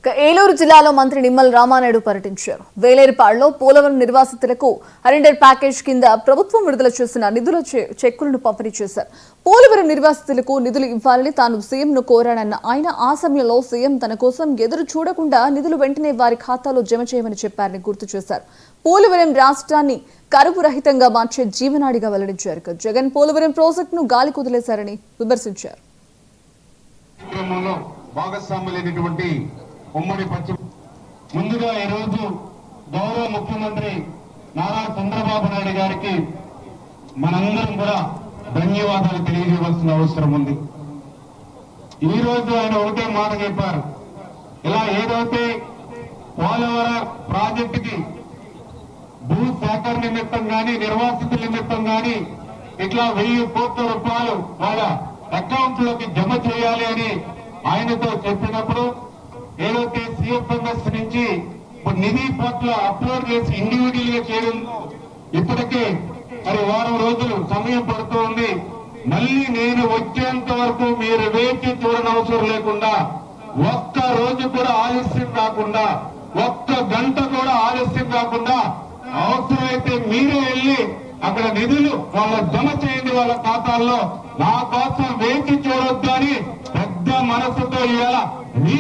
ఏలూరు జిల్లాలో మంత్రి నిమ్మల రామానాయుడు పర్యటించారు. వేలేరుపాడులో పోలవరం నిర్వాసితులకు అరెండర్ ప్యాకేజ్ కింద ప్రభుత్వం విడుదల చేసిన నిధుల చెక్కులను పంపిణీ చేశారు. పోలవరం నిర్వాసితులకు నిధులు ఇవ్వాలని తాను సీఎంను కోరానన్న ఆయన ఆ సమయంలో సీఎం తన కోసం ఎదురు చూడకుండా నిధులు వెంటనే వారి ఖాతాలో జమ చేయమని చెప్పారని గుర్తు చేశారు. పోలవరం రాష్ట్రాన్ని కరువు రహితంగా మార్చే జీవనాడిగా వెల్లడించారు. జగన్ పోలవరం ప్రాజెక్టును గాలి కుదిలేశారని విమర్శించారు. ఉమ్మడి పశ్చిమ ముందుగా ఈరోజు గౌరవ ముఖ్యమంత్రి నారా చంద్రబాబు నాయుడు గారికి మనందరం కూడా ధన్యవాదాలు తెలియజేయవలసిన అవసరం ఉంది. ఈ రోజు ఆయన ఒకటే మాట చెప్పారు, ఇలా ఏదైతే పోలవరం ప్రాజెక్టుకి భూ సేకరణ నిమిత్తం కానీ నిర్వాసితుల నిమిత్తం కానీ ఇట్లా 1000 కోట్ల రూపాయలు వాళ్ళ అకౌంట్ లోకి జమ చేయాలి అని ఆయనతో చెప్పినప్పుడు ఏదైతే సిఎఫ్ఎంఎస్ నుంచి నిధి పట్ల అప్లోడ్ చేసి ఇండివిజువల్ గా చేయడం ఇప్పటికే మరి వారం రోజులు సమయం పడుతూ ఉంది. మళ్ళీ నేను వచ్చేంత వరకు మీరు వేచి చూడనవసరం లేకుండా, ఒక్క రోజు కూడా ఆలస్యం కాకుండా, ఒక్క గంట కూడా ఆలస్యం కాకుండా అవసరమైతే మీరే వెళ్ళి అక్కడ నిధులు వాళ్ళ జమ చేయండి వాళ్ళ ఖాతాల్లో. నా కోసం వేచి చూడొద్దు అని పెద్ద మనసుతో ఇవాళ